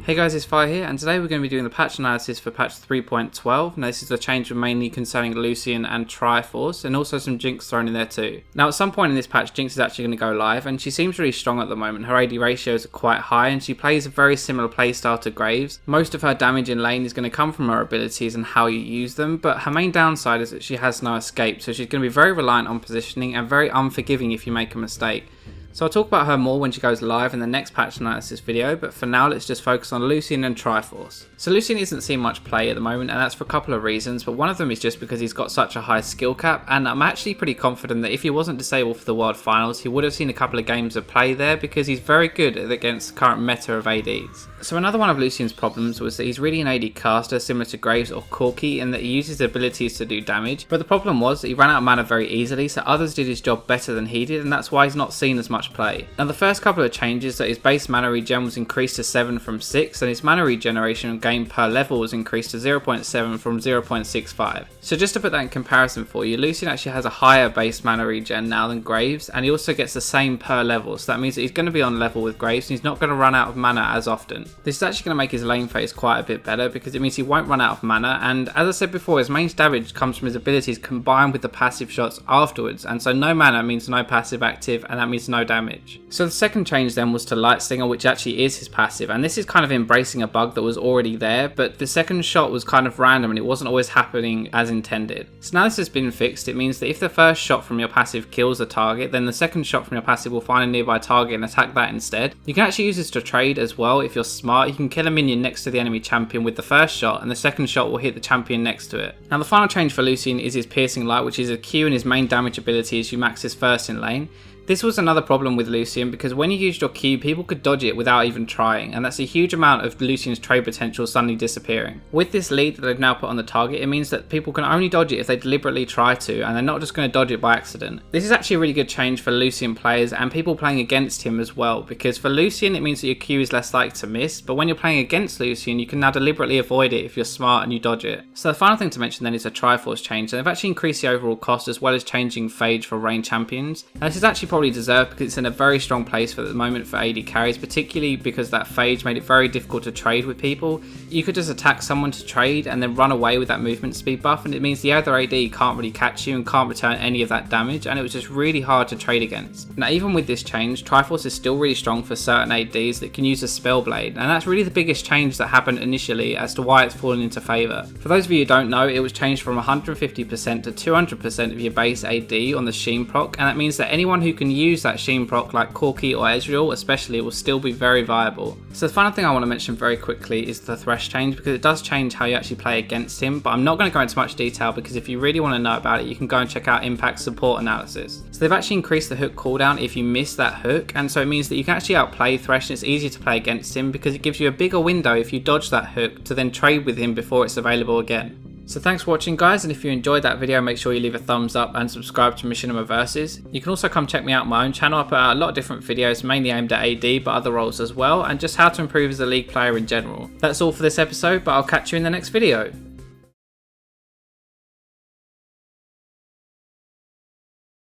Hey guys, it's Fire here, and today we're going to be doing the patch analysis for patch 3.12. Now this is a change mainly concerning Lucian and Triforce, and also some Jinx thrown in there too. Now at some point in this patch, Jinx is actually going to go live, and she seems really strong at the moment. Her AD ratios are quite high, and she plays a very similar playstyle to Graves. Most of her damage in lane is going to come from her abilities and how you use them, but her main downside is that she has no escape, so she's going to be very reliant on positioning and very unforgiving if you make a mistake. So I'll talk about her more when she goes live in the next patch analysis video, but for now let's just focus on Lucian and Triforce. So Lucian isn't seeing much play at the moment, and that's for a couple of reasons, but one of them is just because he's got such a high skill cap, and I'm actually pretty confident that if he wasn't disabled for the World Finals, he would have seen a couple of games of play there because he's very good against the current meta of ADs. So another one of Lucian's problems was that he's really an AD caster similar to Graves or Corki, in that he uses abilities to do damage, but the problem was that he ran out of mana very easily, so others did his job better than he did, and that's why he's not seen as much play. Now the first couple of changes, that his base mana regen was increased to 7 from 6, and his mana regeneration gain per level was increased to 0.7 from 0.65. So just to put that in comparison for you, Lucian actually has a higher base mana regen now than Graves, and he also gets the same per level, so that means that he's going to be on level with Graves and he's not going to run out of mana as often. This is actually going to make his lane phase quite a bit better because it means he won't run out of mana, and as I said before, his main damage comes from his abilities combined with the passive shots afterwards, and so no mana means no passive active, and that means no damage. So the second change then was to Light Stinger, which actually is his passive, and this is kind of embracing a bug that was already there, but the second shot was kind of random and it wasn't always happening as intended. So now this has been fixed. It means that if the first shot from your passive kills a target, then the second shot from your passive will find a nearby target and attack that instead. You can actually use this to trade as well if you're smart. You can kill a minion next to the enemy champion with the first shot, and the second shot will hit the champion next to it. Now the final change for Lucian is his Piercing Light, which is a Q, and his main damage ability is you max his first in lane. This was another problem with Lucian because when you used your Q, people could dodge it without even trying, and that's a huge amount of Lucian's trade potential suddenly disappearing. With this lead that they've now put on the target, it means that people can only dodge it if they deliberately try to, and they're not just going to dodge it by accident. This is actually a really good change for Lucian players and people playing against him as well, because for Lucian it means that your Q is less likely to miss, but when you're playing against Lucian you can now deliberately avoid it if you're smart and you dodge it. So the final thing to mention then is a Triforce change, and they've actually increased the overall cost as well as changing Phage for range champions. Now this is actually probably deserved because it's in a very strong place for the moment for AD carries, particularly because that Phage made it very difficult to trade with people. You could just attack someone to trade and then run away with that movement speed buff, and it means the other AD can't really catch you and can't return any of that damage, and it was just really hard to trade against. Now even with this change, Triforce is still really strong for certain ADs that can use a Spellblade, and that's really the biggest change that happened initially as to why it's fallen into favour. For those of you who don't know, it was changed from 150% to 200% of your base AD on the Sheen proc, and that means that anyone who can use that Sheen proc like Corki or Ezreal especially will still be very viable. So the final thing I want to mention very quickly is the Thresh change, because it does change how you actually play against him, but I'm not going to go into much detail because if you really want to know about it you can go and check out Impact support analysis. So they've actually increased the hook cooldown if you miss that hook, and so it means that you can actually outplay Thresh and it's easier to play against him because it gives you a bigger window if you dodge that hook to then trade with him before it's available again. So thanks for watching guys, and if you enjoyed that video make sure you leave a thumbs up and subscribe to Machinima Versus. You can also come check me out on my own channel. I put out a lot of different videos mainly aimed at AD but other roles as well, and just how to improve as a league player in general. That's all for this episode, but I'll catch you in the next video.